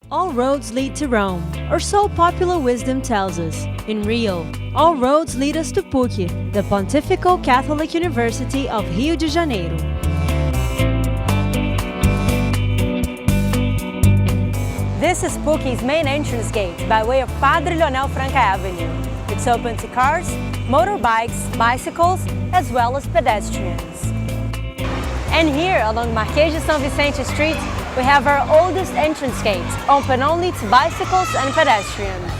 All roads lead to Rome, or so popular wisdom tells us. In Rio, all roads lead us to PUC, the Pontifical Catholic University of Rio de Janeiro. This is PUC's main entrance gate by way of Padre Leonel Franca Avenue. It's open to cars, motorbikes, bicycles, as well as pedestrians. And here, along Marquês de São Vicente Street, we have our oldest entrance gate, open only to bicycles and pedestrians.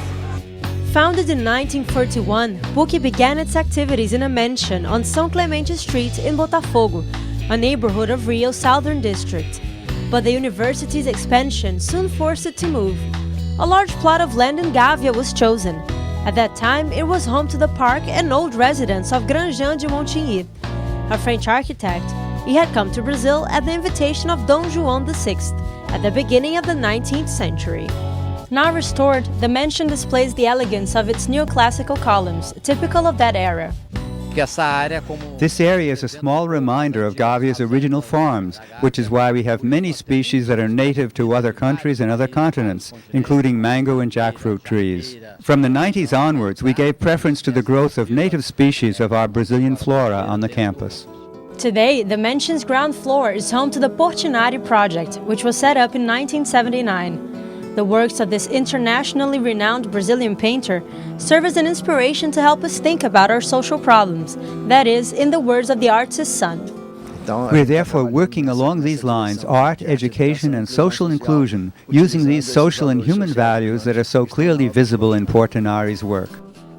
Founded in 1941, PUC began its activities in a mansion on São Clemente Street in Botafogo, a neighborhood of Rio's southern district. But the university's expansion soon forced it to move. A large plot of land in Gávea was chosen. At that time, it was home to the park and old residence of Grandjean de Montigny, a French architect. He had come to Brazil at the invitation of Dom João VI at the beginning of the 19th century. Now restored, the mansion displays the elegance of its neoclassical columns, typical of that era. This area is a small reminder of Gávea's original farms, which is why we have many species that are native to other countries and other continents, including mango and jackfruit trees. From the 90s onwards, we gave preference to the growth of native species of our Brazilian flora on the campus. Today, the mansion's ground floor is home to the Portinari project, which was set up in 1979. The works of this internationally renowned Brazilian painter serve as an inspiration to help us think about our social problems, that is, in the words of the artist's son. We're therefore working along these lines, art, education, and social inclusion, using these social and human values that are so clearly visible in Portinari's work.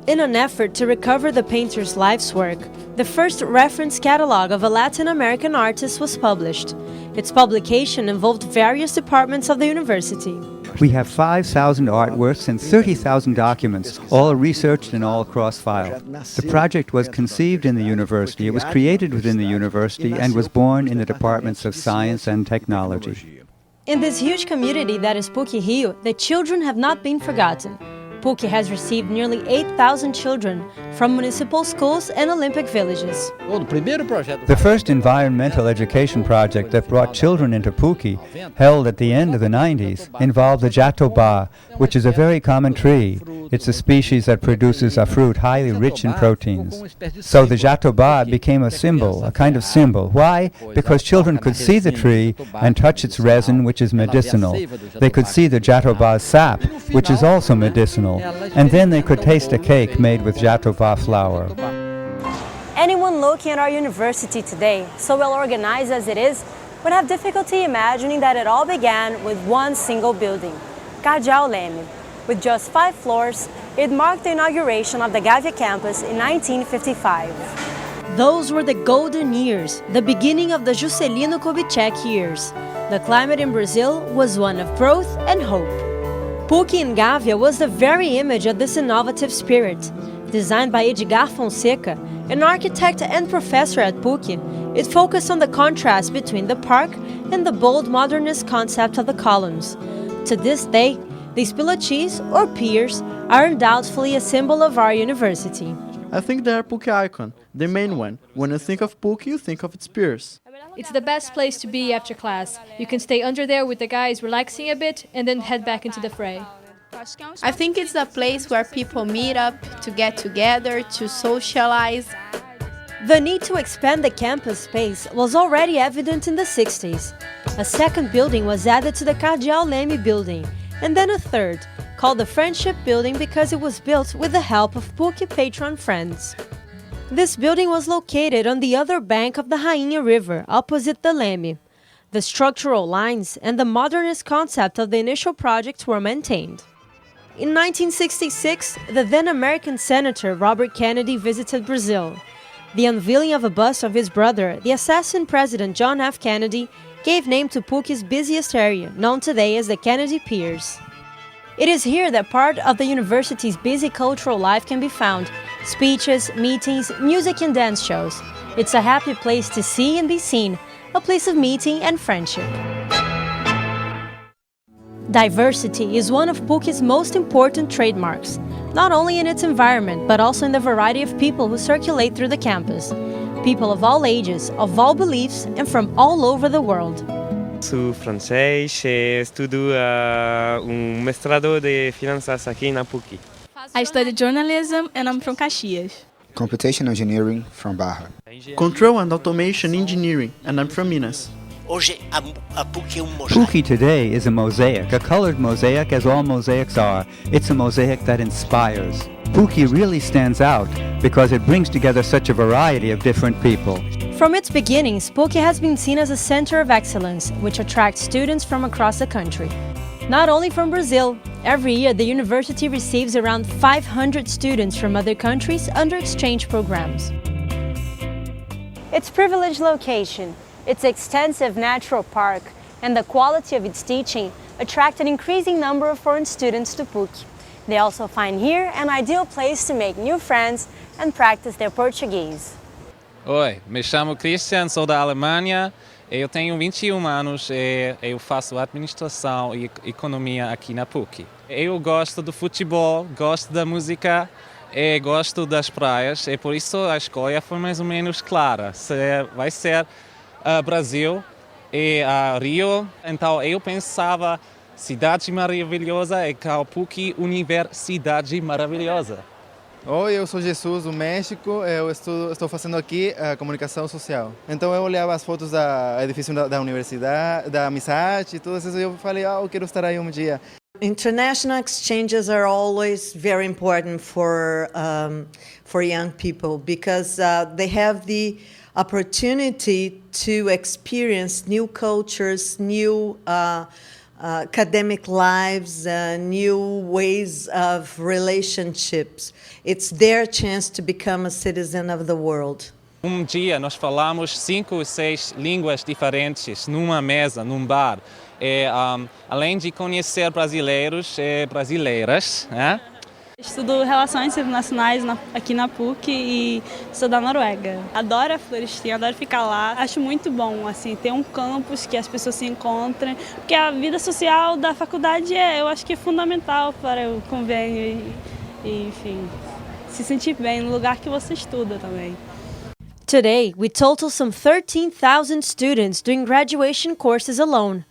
In an effort to recover the painter's life's work, the first reference catalog of a Latin American artist was published. Its publication involved various departments of the university. We have 5,000 artworks and 30,000 documents, all researched and all cross-filed. The project was conceived in the university, it was created within the university, and was born in the departments of science and technology. In this huge community that is PUC-Rio, the children have not been forgotten. PUC has received nearly 8,000 children from municipal schools and Olympic villages. The first environmental education project that brought children into PUC, held at the end of the 90s, involved the jatobá, which is a very common tree. It's a species that produces a fruit highly rich in proteins. So the jatobá became a symbol, a kind of symbol. Why? Because children could see the tree and touch its resin, which is medicinal. They could see the jatobá's sap, which is also medicinal. And then they could taste a cake made with jatobá flour. Anyone looking at our university today, so well organized as it is, would have difficulty imagining that it all began with one single building, Cardeal Leme. With just 5 floors, it marked the inauguration of the Gávea campus in 1955. Those were the golden years, the beginning of the Juscelino Kubitschek years. The climate in Brazil was one of growth and hope. PUC in Gávea was the very image of this innovative spirit. Designed by Edgar Fonseca, an architect and professor at PUC, it focused on the contrast between the park and the bold modernist concept of the columns. To this day, these pilotis, or piers, are undoubtedly a symbol of our university. I think they are PUC icon, the main one. When you think of PUC, you think of its piers. It's the best place to be after class. You can stay under there with the guys relaxing a bit and then head back into the fray. I think it's a place where people meet up to get together, to socialize. The need to expand the campus space was already evident in the 60s. A second building was added to the Cardeal Leme building, and then a third, called the Friendship Building because it was built with the help of PUC patron friends. This building was located on the other bank of the Rainha River, opposite the Leme. The structural lines and the modernist concept of the initial project were maintained. In 1966, the then American Senator Robert Kennedy visited Brazil. The unveiling of a bust of his brother, the assassin President John F. Kennedy, gave name to PUC's busiest area, known today as the Kennedy Piers. It is here that part of the university's busy cultural life can be found: speeches, meetings, music and dance shows. It's a happy place to see and be seen, a place of meeting and friendship. Diversity is one of PUC's most important trademarks, not only in its environment, but also in the variety of people who circulate through the campus. People of all ages, of all beliefs, and from all over the world. curso francês e estudo mestrado de finanças aqui na PUC. I studied journalism and I'm from Caxias. Computational engineering from Barra. Control and automation engineering, and I'm from Minas. Hoje a PUC é mosaico. PUC today is a mosaic, a colored mosaic as all mosaics are. It's a mosaic that inspires. PUC really stands out because it brings together such a variety of different people. From its beginnings, PUC has been seen as a center of excellence, which attracts students from across the country. Not only from Brazil, every year the university receives around 500 students from other countries under exchange programs. Its privileged location, its extensive natural park, and the quality of its teaching attract an increasing number of foreign students to PUC. They also find here an ideal place to make new friends and practice their Portuguese. Oi, me chamo Christian, sou da Alemanha. Eu tenho 21 anos e eu faço administração e economia aqui na PUC. Eu gosto do futebol, gosto da música e gosto das praias e por isso a escolha foi mais ou menos clara. Vai ser Brasil e Rio. Então eu pensava cidade maravilhosa e a PUC universidade maravilhosa. Oi, eu sou Jesus do México, eu estou fazendo aqui comunicação social. Então eu olhava as fotos do edifício da universidade, da amizade e tudo isso e eu falei, eu quero estar aí dia. International exchanges are always very important for young people because they have the opportunity to experience new cultures, new academic lives, new ways of relationships. It's their chance to become a citizen of the world. Dia nós falamos 5 ou 6 línguas diferentes numa mesa, num bar. E, além de conhecer brasileiros e brasileiras, né? Estudo Relações Internacionais aqui na PUC e sou da Noruega. Adoro a Florestinha, adoro ficar lá. Acho muito bom assim, ter um campus que as pessoas se encontrem, porque a vida social da faculdade eu acho que é fundamental para o convênio e enfim, se sentir bem no lugar que você estuda também. Today, we total some 13,000 students doing graduation courses alone.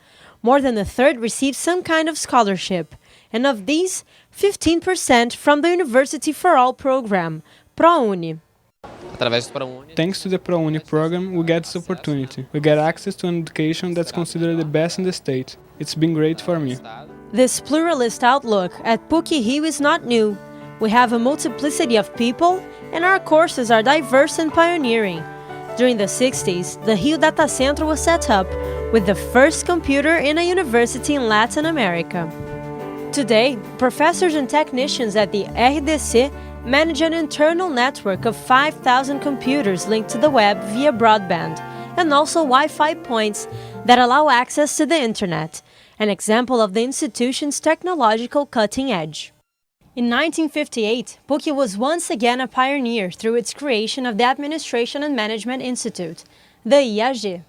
More than a third receive some kind of scholarship, and of these, 15% from the University for All program, ProUni. Thanks to the ProUni program, we get this opportunity. We get access to an education that's considered the best in the state. It's been great for me. This pluralist outlook at PUC-Rio is not new. We have a multiplicity of people, and our courses are diverse and pioneering. During the 60s, the Rio Data Center was set up with the first computer in a university in Latin America. Today, professors and technicians at the RDC manage an internal network of 5,000 computers linked to the web via broadband, and also Wi-Fi points that allow access to the internet, an example of the institution's technological cutting edge. In 1958, PUC was once again a pioneer through its creation of the Administration and Management Institute, the IAG.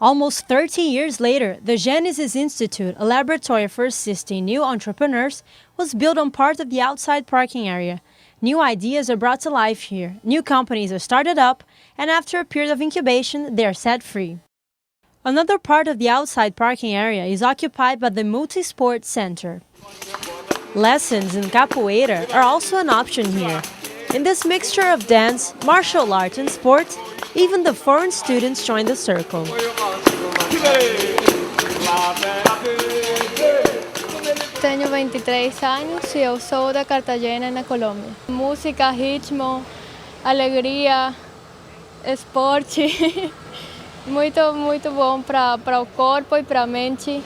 Almost 30 years later, the Genesis Institute, a laboratory for assisting new entrepreneurs, was built on part of the outside parking area. New ideas are brought to life here, new companies are started up, and after a period of incubation, they are set free. Another part of the outside parking area is occupied by the Multisport Center. Lessons in capoeira are also an option here. In this mixture of dance, martial art and sport, even the foreign students join the circle. Tenho 23 anos e eu sou da Cartagena, na Colômbia. Música, ritmo, alegria, esporte, muito bom para o corpo e para a mente.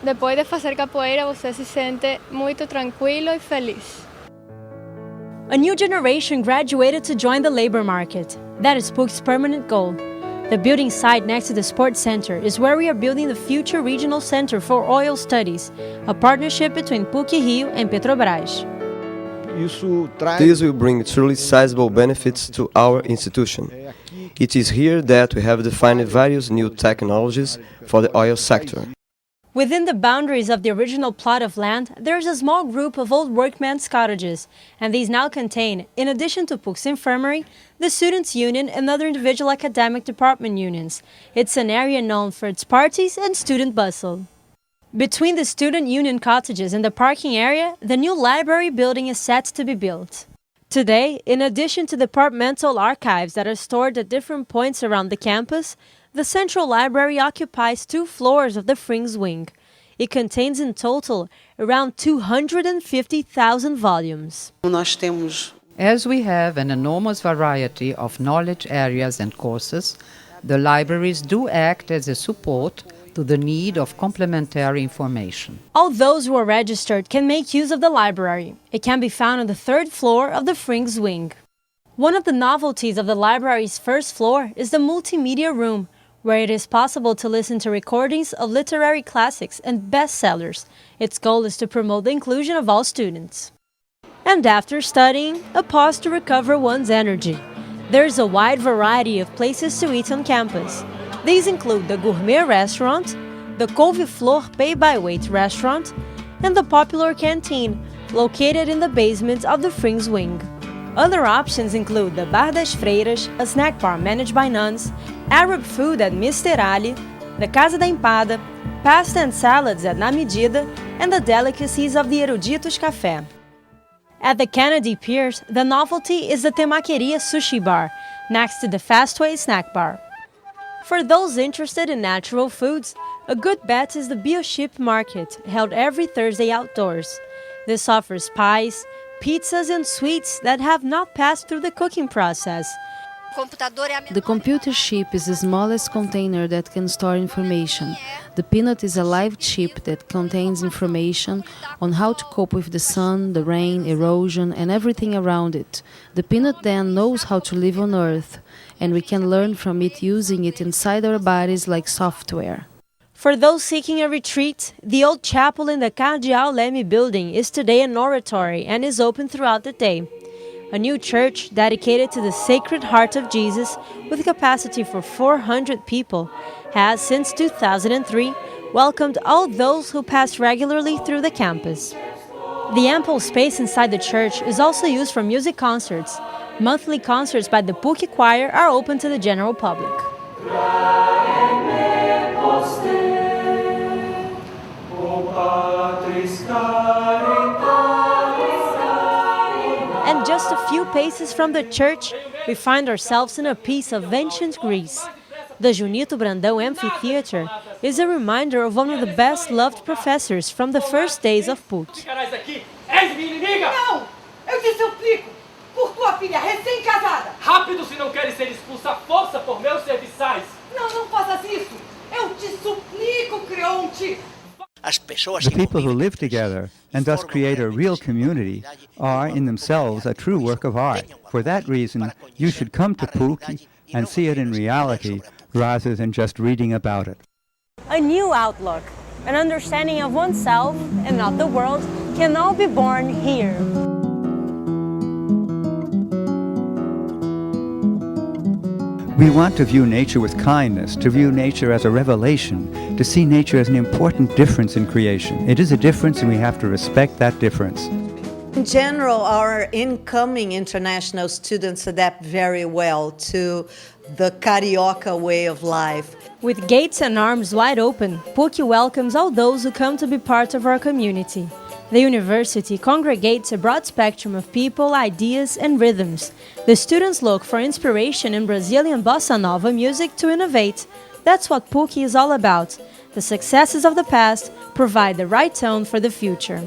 Depois de fazer capoeira, você se sente muito tranquilo e feliz. A new generation graduated to join the labor market. That is PUC's permanent goal. The building site next to the Sports Center is where we are building the future Regional Center for Oil Studies, a partnership between PUC-Rio and Petrobras. This will bring truly sizable benefits to our institution. It is here that we have defined various new technologies for the oil sector. Within the boundaries of the original plot of land, there is a small group of old workmen's cottages, and these now contain, in addition to PUC's infirmary, the Students' Union and other individual academic department unions. It's an area known for its parties and student bustle. Between the Student Union cottages and the parking area, the new library building is set to be built. Today, in addition to departmental archives that are stored at different points around the campus, the Central Library occupies 2 floors of the Frings Wing. It contains in total around 250,000 volumes. As we have an enormous variety of knowledge areas and courses, the libraries do act as a support to the need of complementary information. All those who are registered can make use of the library. It can be found on the 3rd floor of the Frings Wing. One of the novelties of the library's first floor is the multimedia room, where it is possible to listen to recordings of literary classics and bestsellers. Its goal is to promote the inclusion of all students. And after studying, a pause to recover one's energy. There is a wide variety of places to eat on campus. These include the gourmet restaurant, the couve-flor pay-by-weight restaurant, and the popular canteen, located in the basement of the Frings Wing. Other options include the Bar das Freiras, a snack bar managed by nuns, Arab food at Mr. Ali, the Casa da Empada, pasta and salads at Na Medida, and the delicacies of the Eruditos Café. At the Kennedy Piers, the novelty is the Temaqueria Sushi Bar, next to the Fastway Snack Bar. For those interested in natural foods, a good bet is the Biochip Market, held every Thursday outdoors. This offers pies, pizzas and sweets that have not passed through the cooking process. The computer chip is the smallest container that can store information. The peanut is a live chip that contains information on how to cope with the sun, the rain, erosion, and everything around it. The peanut then knows how to live on Earth, and we can learn from it using it inside our bodies like software. For those seeking a retreat, the old chapel in the Cardeal Leme building is today an oratory and is open throughout the day. A new church dedicated to the Sacred Heart of Jesus, with a capacity for 400 people, has since 2003 welcomed all those who pass regularly through the campus. The ample space inside the church is also used for music concerts. Monthly concerts by the PUC Choir are open to the general public. And just a few paces from the church, we find ourselves in a piece of ancient Greece. The Junito Brandão Amphitheater is a reminder of one of the best-loved professors from the first days of PUC. Não! Eu te suplico! Por tua filha recém-casada! Rápido, se não queres ser expulsa à força por meus serviçais! Não, não faças isso! Eu te suplico, Creonte! The people who live together and thus create a real community are in themselves a true work of art. For that reason, you should come to PUC and see it in reality rather than just reading about it. A new outlook, an understanding of oneself and of the world can all be born here. We want to view nature with kindness, to view nature as a revelation, to see nature as an important difference in creation. It is a difference and we have to respect that difference. In general, our incoming international students adapt very well to the Carioca way of life. With gates and arms wide open, PUC welcomes all those who come to be part of our community. The university congregates a broad spectrum of people, ideas, and rhythms. The students look for inspiration in Brazilian bossa nova music to innovate. That's what PUC is all about. The successes of the past provide the right tone for the future.